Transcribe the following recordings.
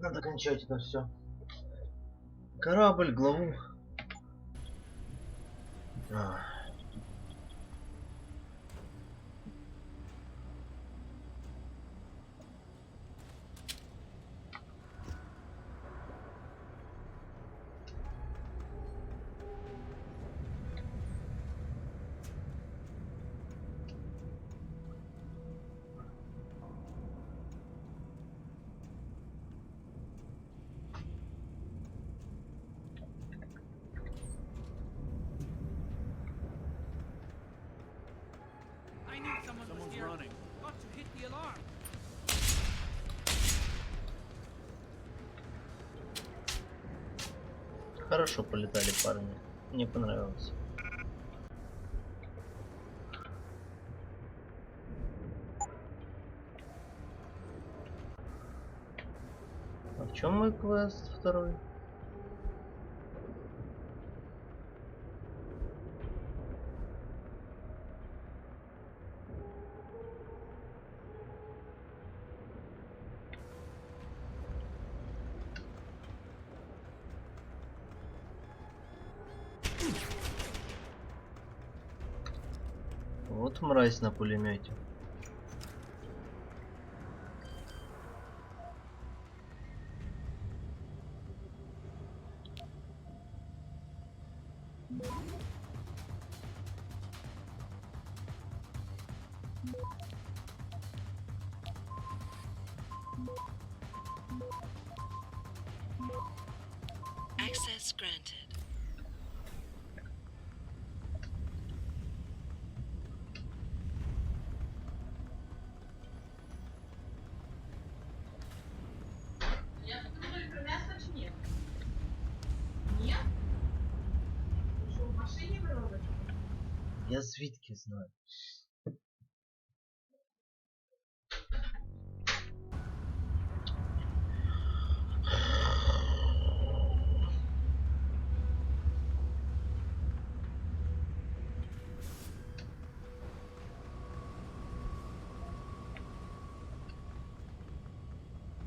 Надо кончать это все. Корабль, главу. Хорошо полетали парни. Мне понравилось. А в чем мой квест второй? Вот мразь на пулемете. Access granted. Я звідки знаю.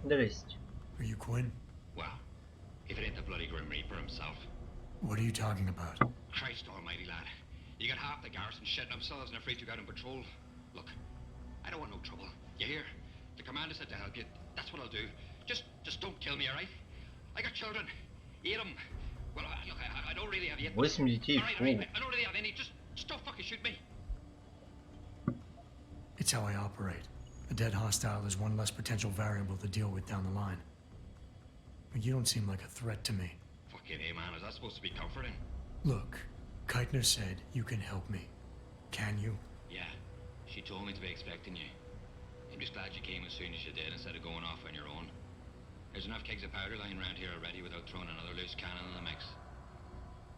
Здрасте. Are you Quinn? Well, if it ain't the bloody Grim Reaper himself. What are you talking about? Christ almighty, lad. You got half the garrison shitting themselves and afraid to go out on patrol. Look, I don't want no trouble. You hear? The commander said to help you. That's what I'll do. Just don't kill me, alright? I got children. 8 of them. Well, look, I don't really have yet. 8 детей. Alright, I don't really have any. Just don't fucking shoot me. It's how I operate. A dead hostile is one less potential variable to deal with down the line. But you don't seem like a threat to me. Fucking hey, man. Is that supposed to be comforting? Look, Keitner said you can help me. Can you? Yeah. She told me to be expecting you. I'm just glad you came as soon as you did instead of going off on your own. There's enough kegs of powder lying around here already without throwing another loose cannon in the mix.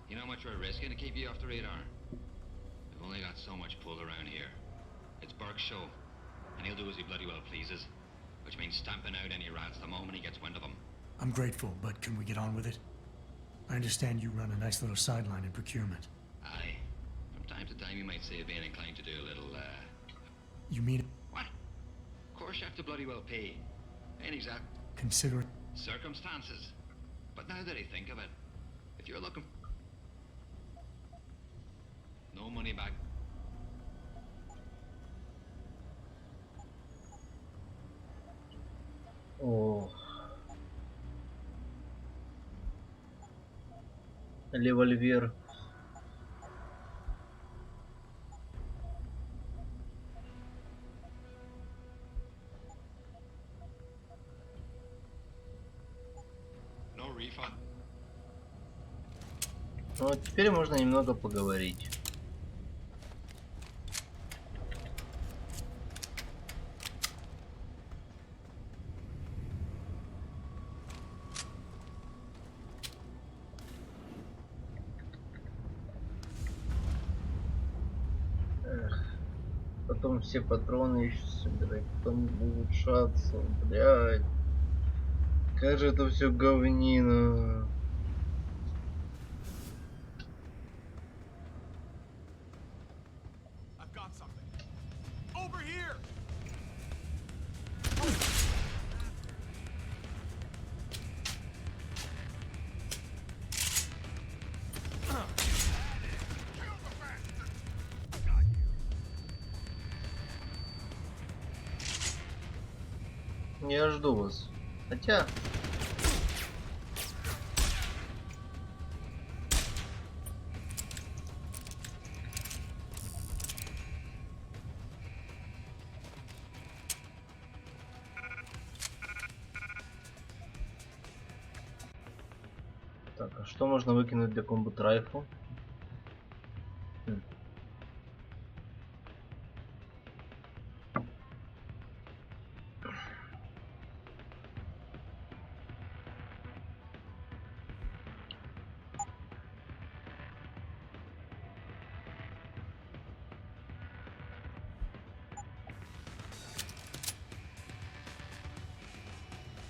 You know how much we're risking to keep you off the radar? We've only got so much pull around here. It's Burke's show, and he'll do as he bloody well pleases, which means stamping out any rats the moment he gets wind of them. I'm grateful, but can we get on with it? I understand you run a nice little sideline in procurement. Aye. From time to time you might say being inclined to do a little, You mean What? Of course you have to bloody well pay. Ain't exact consider it? circumstances. But now that I think of it, if you're looking... No money back. О. Револьвер. No refund. Ну вот теперь можно немного поговорить. Потом все патроны еще собирать, потом улучшаться, блядь. Как же это все говнина. Я жду вас. Хотя... Так, а что можно выкинуть для комбат райфл?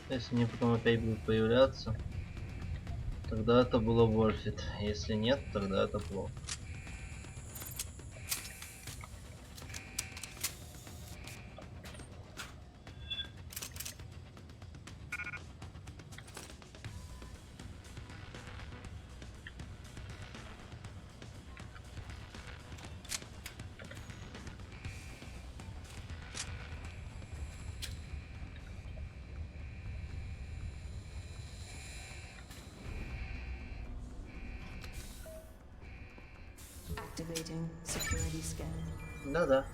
Если они потом опять будут появляться, тогда это было worth it. Если нет, тогда это плохо. Activating security scan. Да-да.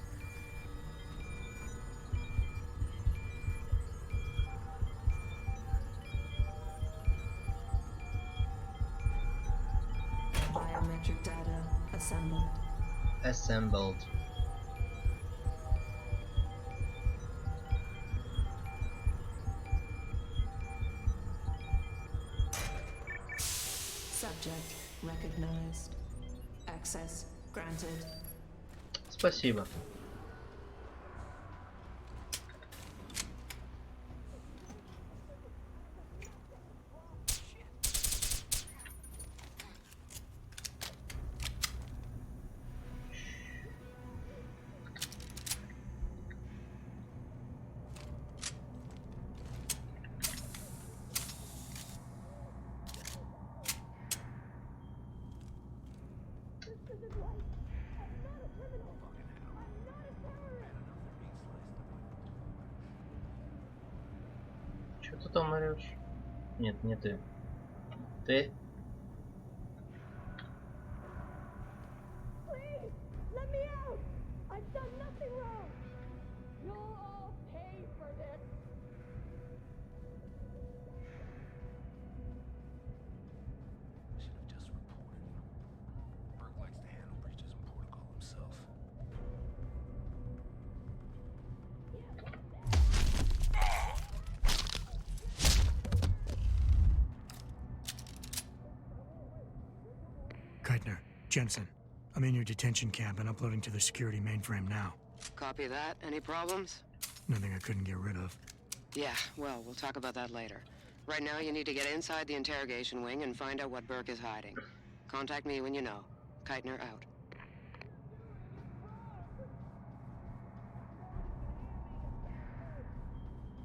Biometric data assembled. Assembled. Subject recognized. Access granted. Спасибо. Что ты там орешь? Нет, не ты. Ты? Please, let me out! I've done nothing wrong! You'll all pay for this! Should have just reported. Burke likes to handle breaches in protocol himself. Keitner, Jensen, I'm in your detention camp and uploading to the security mainframe now. Copy that. Any problems? Nothing I couldn't get rid of. Yeah, well, we'll talk about that later. Right now, you need to get inside the interrogation wing and find out what Burke is hiding. Contact me when you know. Keitner out.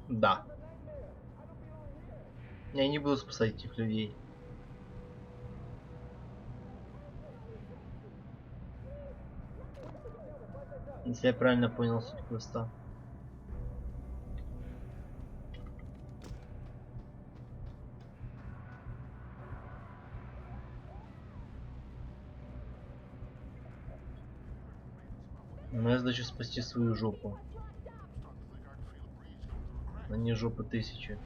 Да. Я не буду спасать этих людей. Если я правильно понял суть квеста. Моя задача спасти свою жопу. А не жопы тысячи.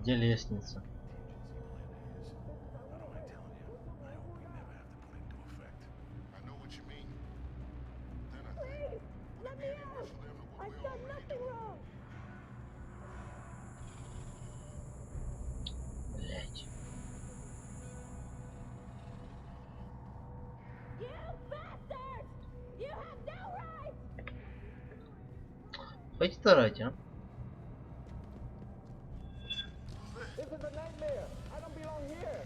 Где лестница? Please, let me out! I've done nothing wrong! Блять. You bastards! You have no right! Хватит орать, а? This is a nightmare! I don't belong here!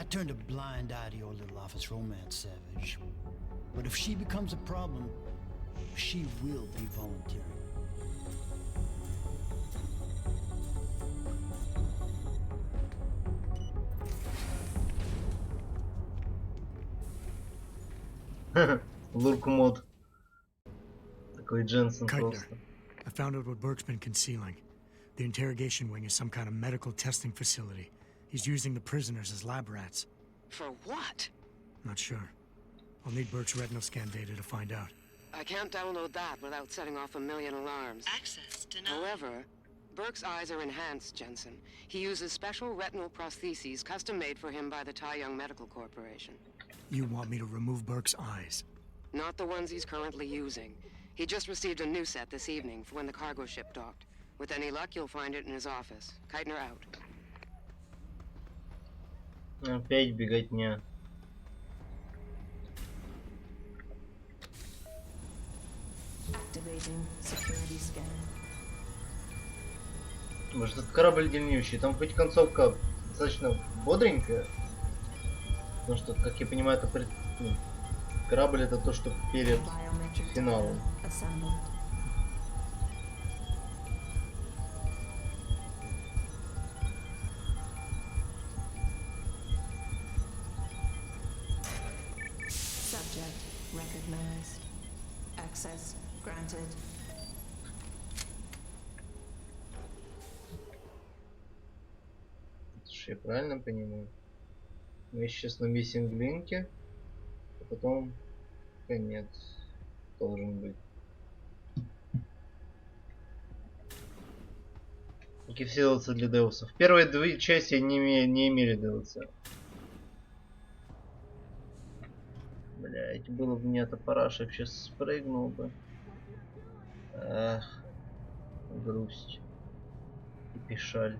I turned a blind eye to your little office romance, Savage. But if she becomes a problem, she will be volunteering. Лурк мод. Такой Дженсен просто. I found out what Burke's been concealing. The interrogation wing is some kind of medical testing facility. He's using the prisoners as lab rats. For what? Not sure. I'll need Burke's retinal scan data to find out. I can't download that without setting off a million alarms. Access denied. However, Burke's eyes are enhanced, Jensen. He uses special retinal prostheses custom-made for him by the Tai Young Medical Corporation. You want me to remove Burke's eyes? Not the ones he's currently using. He just received a new set this evening for when the cargo ship docked. With any luck, you'll find it in his office. Keitner out. Опять беготня. Activating security scan. Может, этот корабль дельнющий? Там хоть концовка достаточно бодренькая. Потому что, как я понимаю, это корабль это то, что перед Biometric финалом. data assembled. Subject recognized. Access granted. Я правильно понимаю? Мы сейчас на миссинг-линке, а потом конец должен быть. Какие все DLC для Деусов. Первые две части не имели DLC. Блять, было бы мне топораш, я сейчас спрыгнул бы. Эх, грусть и печаль.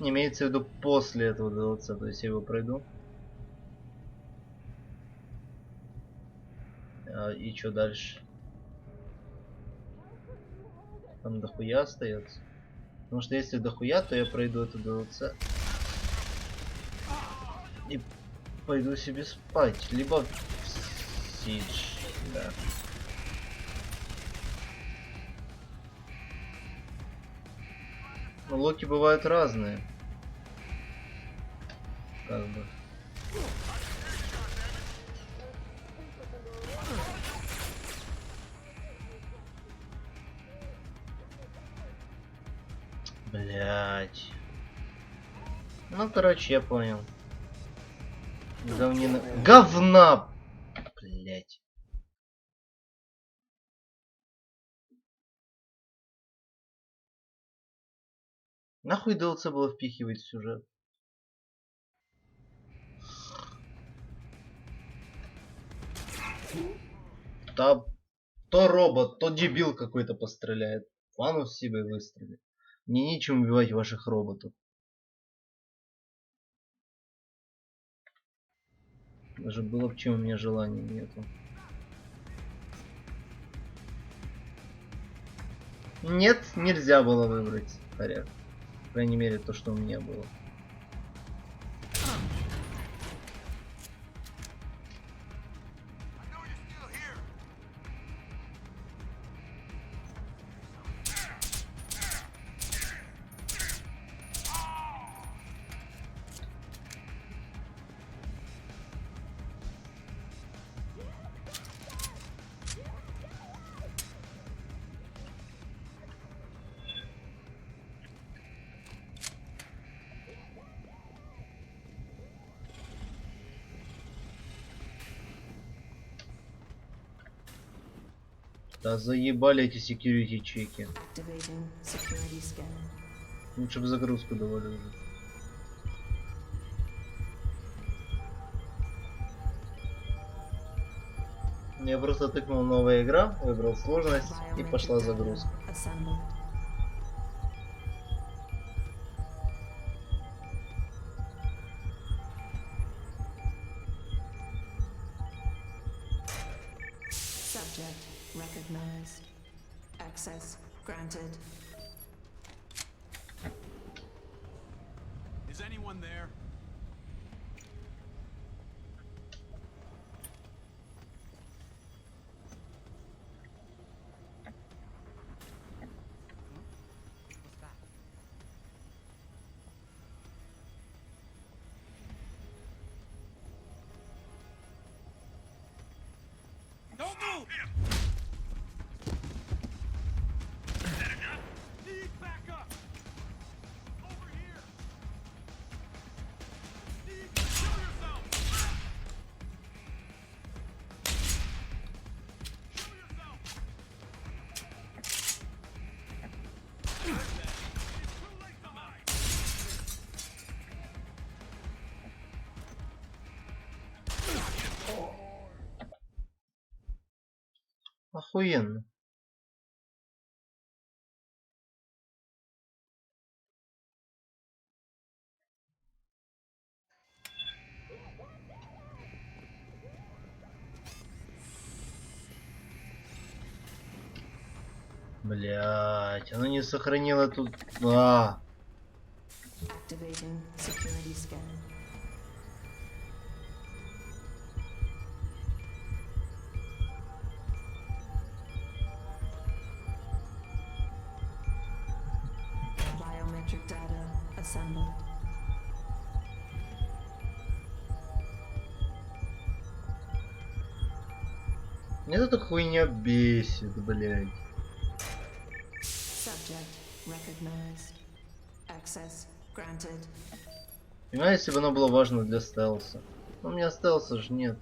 Имеется в виду после этого DLC, то есть я его пройду. И что дальше? Там дохуя остается. Потому что если дохуя, то я пройду это DLC. И пойду себе спать. Либо в Сидж. Да. Но локи бывают разные. Как бы. Блять. Ну, короче, я понял. Говнина. Говна! Блять. Нахуй DLC было впихивать в сюжет? Там то робот, то дебил какой-то постреляет. Фану в себе выстрелит. Мне нечем убивать ваших роботов. Даже было бы чем, у меня желания нету. Нет, нельзя было выбрать порядок. По крайней мере, то, что у меня было. Да заебали эти security чеки. Лучше бы загрузку давали уже. Я просто тыкнул новая игра, выбрал сложность и пошла загрузка. Subject recognized. Access granted. Is anyone there? Don't move! Need backup! Over here! Need kill yourself! Kill yourself! It's too late to hide! Охуенно. Блять, оно не сохранило тут. Activating security scan. Biometric data assembled. Мне эта хуйня бесит, блять. Subject recognized. Access granted. Понимаю, если бы оно было важно для стелса. Но у меня стелса же нет.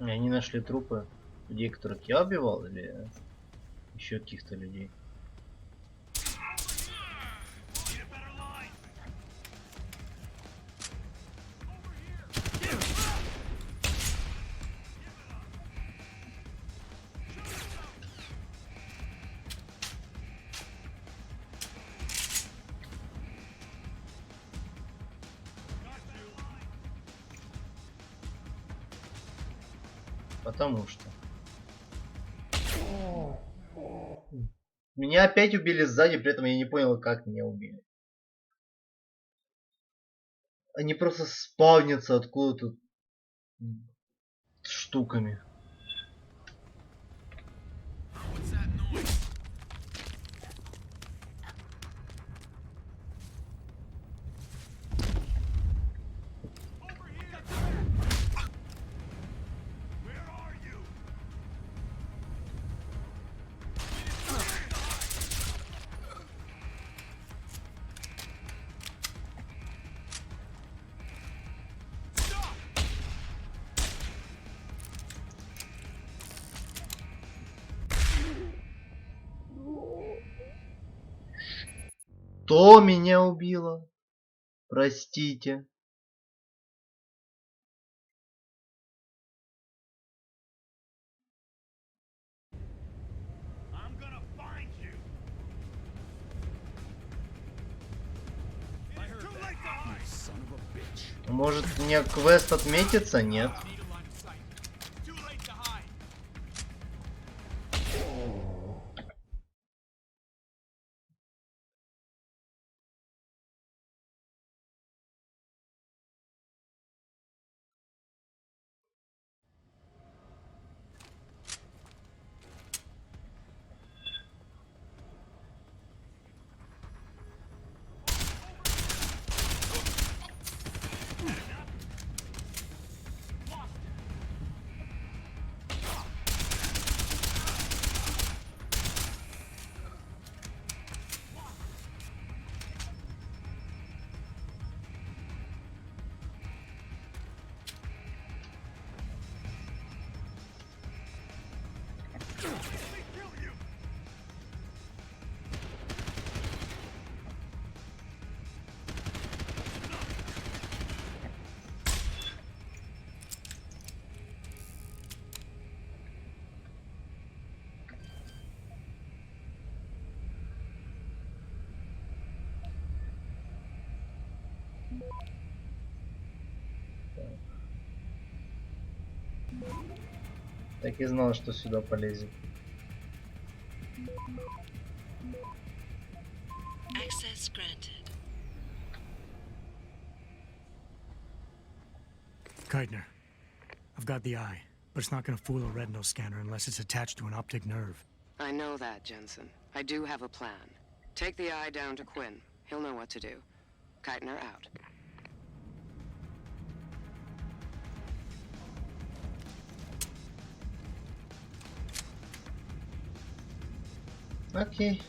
И они нашли трупы людей, которых я убивал, или еще каких-то людей. Потому что меня опять убили сзади, при этом я не понял, как меня убили. Они просто спавнятся откуда-то штуками. Что меня убило? Простите. Может мне квест отметится? Нет. Так и знал, что сюда полезет. Access granted. Keitner, I've got the eye, but it's not gonna fool a retinal scanner unless it's attached to an optic nerve. I know that, Jensen. I do have a plan. Take the eye down to Quinn. He'll know what to do. Keitner out. Окей.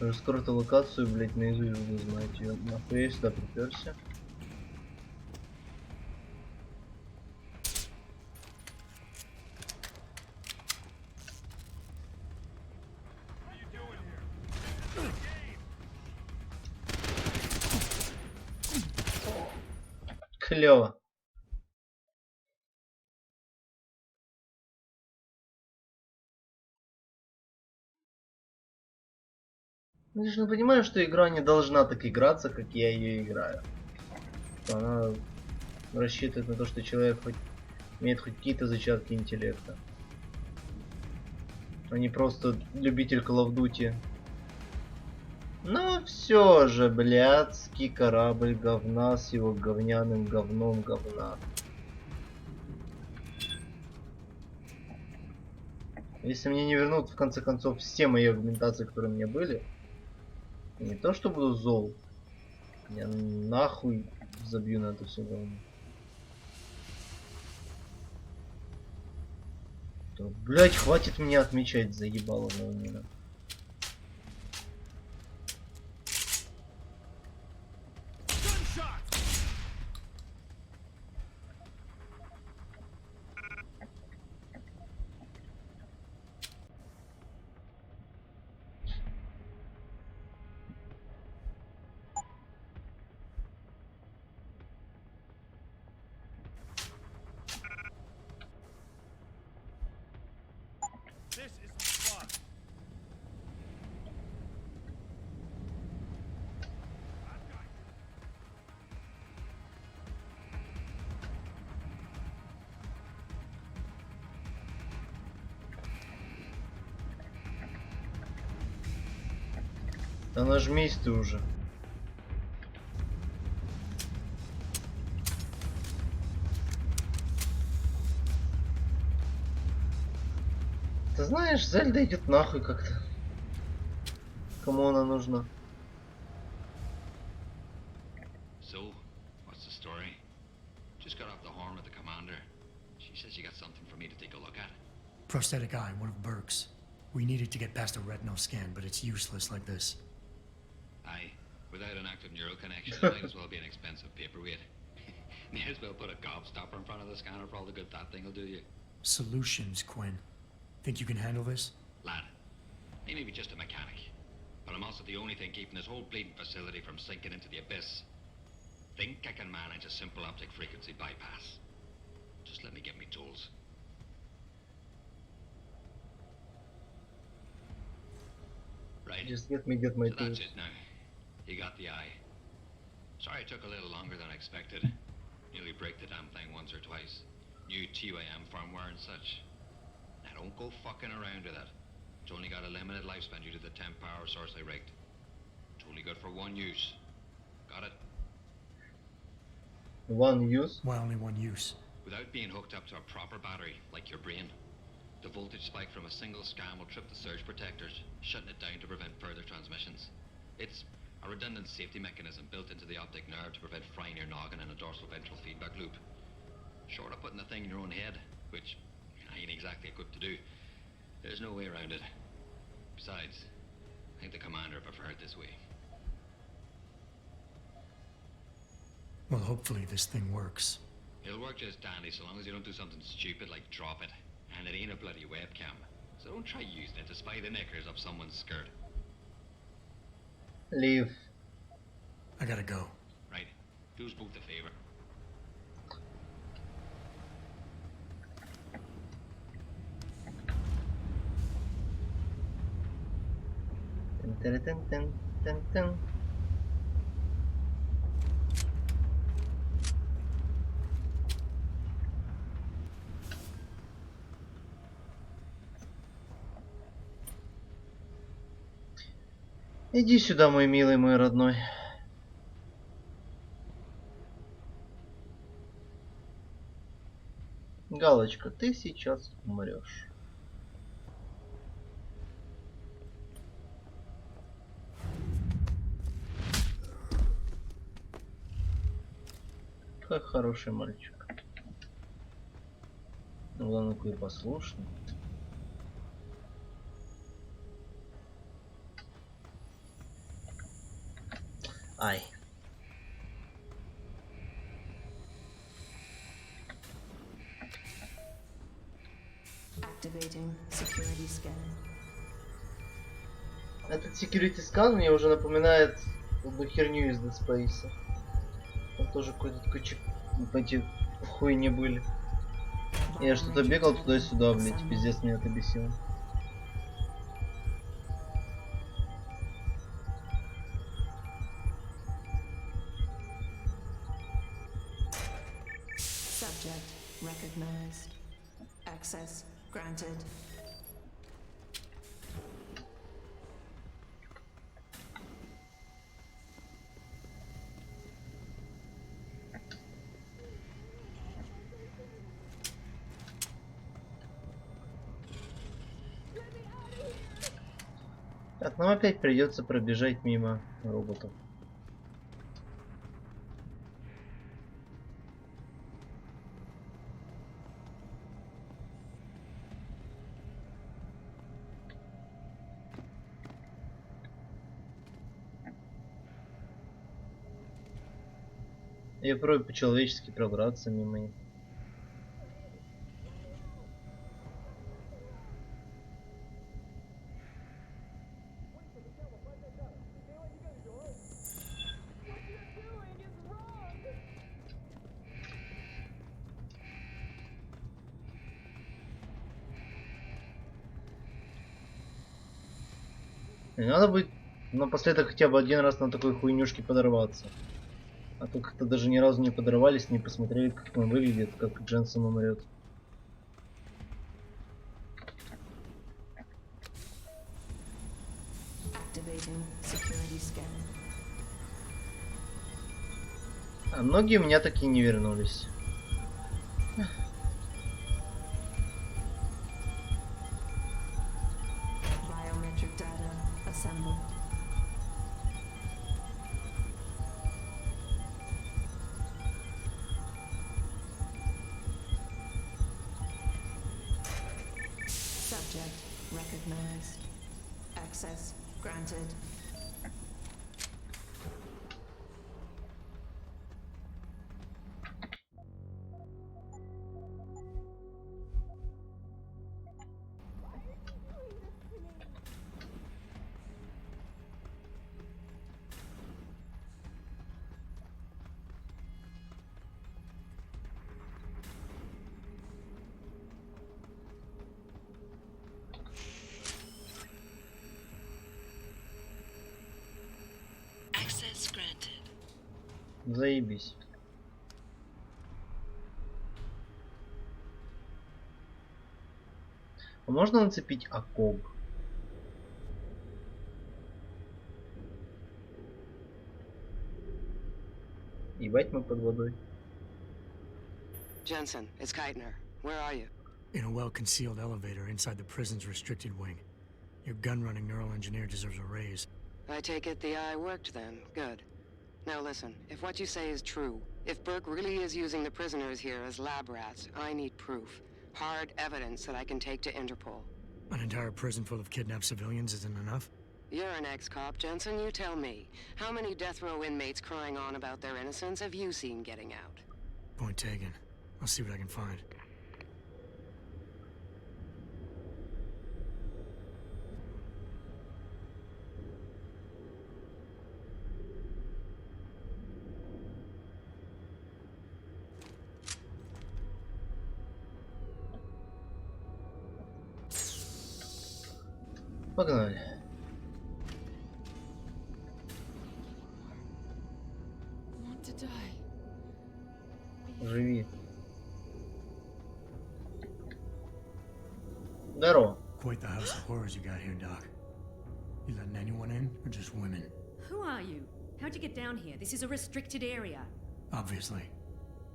Уже скоро эту локацию, блять, наизусть буду знать. Её нахуй я сюда приперся. Клево. Я же понимаю, что игра не должна так играться, как я ее играю. Она рассчитывает на то, что человек хоть имеет хоть какие-то зачатки интеллекта, а не просто любитель Call of Duty. Но все же, блядский корабль говна с его говняным говном говна. Если мне не вернут в конце концов все мои аргументации, которые у меня были, не то что буду зол, я нахуй забью на это все говно. То, блять, хватит меня отмечать, заебало говнина. Да нажмись ты уже. Ты знаешь, Зельда идет нахуй как-то. Кому она нужна? So, what's the story? Just got off the horn with the commander. She says she got something for me to take a look at. Prosthetic eye, one of Burke's. We needed to get past a retinal scan, but it's useless like this. Aye, without an active neural connection, it might as well be an expensive paperweight. May as well put a gobstopper in front of the scanner for all the good that thing will do you. Solutions, Quinn. Think you can handle this? Lad, I may be just a mechanic, but I'm also the only thing keeping this whole bleeding facility from sinking into the abyss. Think I can manage a simple optic frequency bypass. Just let me get me tools. Right. Just let me get my So tools. that's it now. You got the eye. Sorry it took a little longer than I expected. Nearly break the damn thing once or twice. New TYM firmware and such. Now don't go fucking around with it. It's only got a limited lifespan due to the 10 power source I rigged. It's only good for one use. Got it? One use? Why only one use? Without being hooked up to a proper battery, like your brain. The voltage spike from a single scan will trip the surge protectors, shutting it down to prevent further transmissions. It's a redundant safety mechanism built into the optic nerve to prevent frying your noggin in a dorsal ventral feedback loop. Short of putting the thing in your own head, which I ain't exactly equipped to do, there's no way around it. Besides, I think the commander preferred it this way. Well, hopefully this thing works. It'll work just dandy so long as you don't do something stupid like drop it. And it ain't a bloody webcam. So don't try using it to spy the knickers of someone's skirt. Leave. I gotta go. Do us both a favor. Тын-тын-тын-тын-тын-тын. Иди сюда, мой милый, мой родной. Галочка, ты сейчас умрешь. Как хороший мальчик. Главное, какой послушный. Ай. Activating security scan. Этот security scan мне уже напоминает одну херню из Dead Space. Там тоже какой-то такой эти хуйни были. Я что-то бегал туда-сюда, блять, пиздец меня это бесило. Subject recognized. Access granted. Так, нам опять придется пробежать мимо роботов. Я пробую по-человечески пробраться мимо них. И надо будет напоследок хотя бы один раз на такой хуйнюшке подорваться. А то как-то даже ни разу не подорвались, не посмотрели, как он выглядит, как Дженсен умрет. Activating security scan. А многие у меня такие не вернулись. Biometric data assembled. Subject recognized. Access granted. Access granted. Заебись. А можно нацепить окоп? Ебать, мы под водой. Jensen, it's Keitner. Where are you? In a well-concealed elevator inside the prison's restricted wing. Your gun-running neural engineer deserves a raise. I take it the eye worked then. Good. Now listen, if what you say is true, if Burke really is using the prisoners here as lab rats, I need proof. Hard evidence that I can take to Interpol. An entire prison full of kidnapped civilians isn't enough? You're an ex-cop, Jensen, you tell me. How many death row inmates crying on about their innocence have you seen getting out? Point taken. I'll see what I can find. погнали. Живи. Здорово. Quite the house of horrors you got here, Doc. You letting anyone in, or just women? Who are you? How'd you get down here? This is a restricted area. Obviously.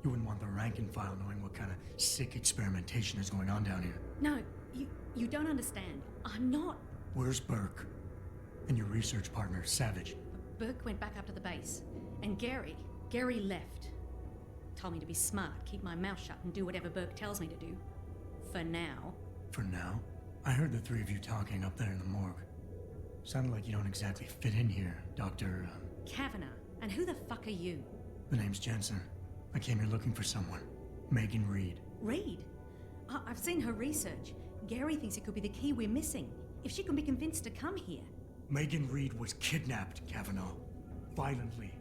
You wouldn't want the rank and file knowing what kind of sick experimentation is going on down here. No, you don't understand. I'm not. Where's Burke? And your research partner, Savage? Burke went back up to the base. And Gary left. Told me to be smart, keep my mouth shut, and do whatever Burke tells me to do. For now. For now? I heard the three of you talking up there in the morgue. Sounded like you don't exactly fit in here, Dr. Kavanagh. And who the fuck are you? The name's Jensen. I came here looking for someone. Megan Reed. Reed? I've seen her research. Gary thinks it could be the key we're missing. If she can be convinced to come here. Megan Reed was kidnapped, Kavanaugh. Violently.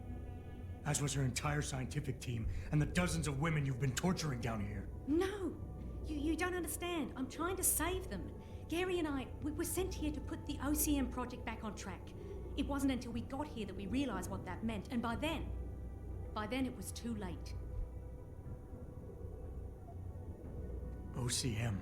As was her entire scientific team and the dozens of women you've been torturing down here. No! You don't understand. I'm trying to save them. Gary and we were sent here to put the OCM project back on track. It wasn't until we got here that we realized what that meant, and by then it was too late. OCM.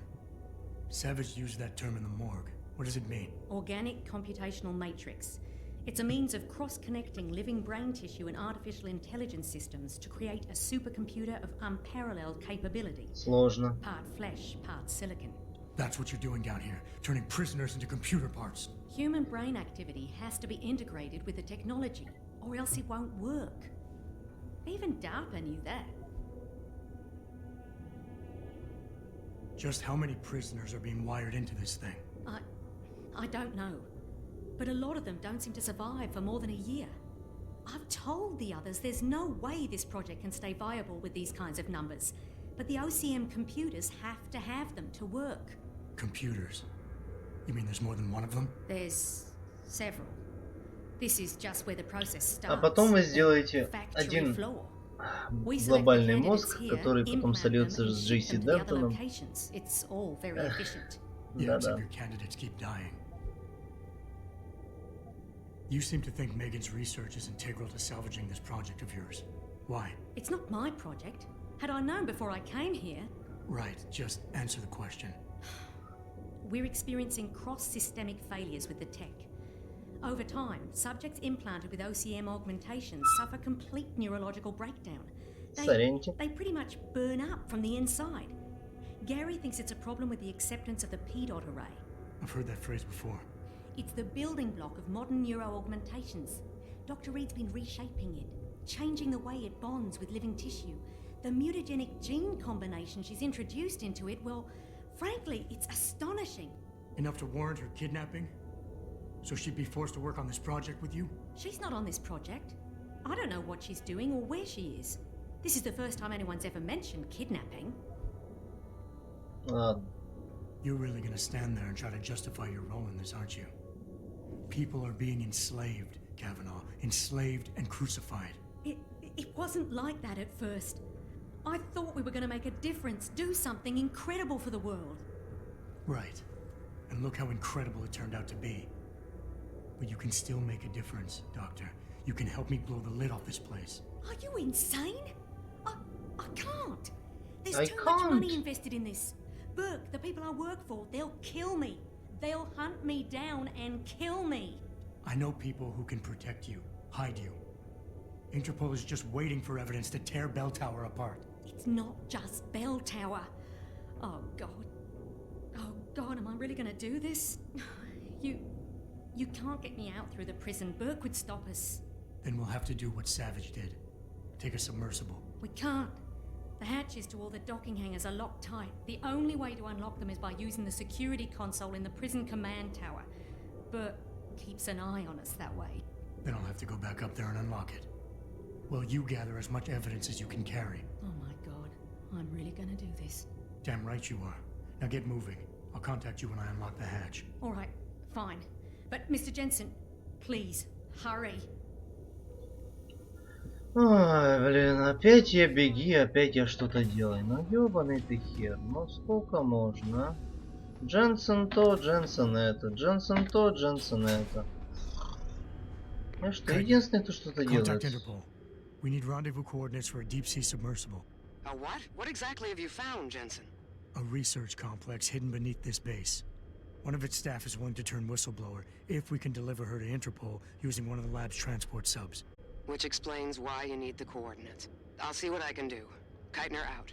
Savage used that term in the morgue. What does it mean? Organic computational matrix. It's a means of cross-connecting living brain tissue and artificial intelligence systems to create a supercomputer of unparalleled capability. Сложно. Part flesh, part silicon. That's what you're doing down here, turning prisoners into computer parts. Human brain activity has to be integrated with the technology, or else it won't work. Even DARPA knew that. Just how many prisoners are being wired into this thing? I don't know. But a lot of them don't seem to survive for more than a year. I've told the others there's no way this project can stay viable with these kinds of numbers. But the OCM computers have to have them to work. Computers? You mean there's more than one of them? There's several. This is just where the process starts. А потом вы сделаете Factory один floor. глобальный мозг, который потом сольется с Джейси Дентоном. It's all very efficient. Yeah, some of your candidates keep dying. You seem to think Megan's research is integral to salvaging this project of yours. Why? It's not my project. Had I known before I came here... Right, just answer the question. We're experiencing cross-systemic failures with the tech. Over time, subjects implanted with OCM augmentations suffer complete neurological breakdown. They pretty much burn up from the inside. Gary thinks it's a problem with the acceptance of the P-dot array. I've heard that phrase before. It's the building block of modern neuro-augmentations. Dr. Reed's been reshaping it, changing the way it bonds with living tissue. The mutagenic gene combination she's introduced into it, well, frankly, it's astonishing. Enough to warrant her kidnapping? So she'd be forced to work on this project with you? She's not on this project. I don't know what she's doing or where she is. This is the first time anyone's ever mentioned kidnapping. You're really gonna stand there and try to justify your role in this, aren't you? People are being enslaved, Kavanaugh. Enslaved and crucified. It wasn't like that at first. I thought we were gonna make a difference, do something incredible for the world. Right. And look how incredible it turned out to be. But you can still make a difference, Doctor. You can help me blow the lid off this place. Are you insane? I can't. There's too much money invested in this. Burke, the people I work for, they'll kill me. They'll hunt me down and kill me. I know people who can protect you, hide you. Interpol is just waiting for evidence to tear Bell Tower apart. It's not just Bell Tower. Oh, God. Oh, God, am I really gonna do this? You can't get me out through the prison. Burke would stop us. Then we'll have to do what Savage did. Take a submersible. We can't. The hatches to all the docking hangars are locked tight. The only way to unlock them is by using the security console in the prison command tower. Burke keeps an eye on us that way. Then I'll have to go back up there and unlock it. Well, you gather as much evidence as you can carry. Oh my God, I'm really gonna do this. Damn right you are. Now get moving. I'll contact you when I unlock the hatch. All right, fine. But Mr. Jensen, please, hurry. Ой, блин, опять я беги, опять я что-то делаю. Ну ёбаный ты хер, ну сколько можно? Дженсен то, Дженсен это. Дженсен то, Дженсен это. Ну что, единственное, кто что-то Contact делает. Interpol. We need rendezvous coordinates for a deep-sea submersible. A what? What exactly have you found, Jensen? A research complex hidden beneath this base. One of its staff is willing to turn whistleblower if we can deliver her to Interpol using one of the lab's transport subs. Which explains why you need the coordinates. I'll see what I can do. Keitner out.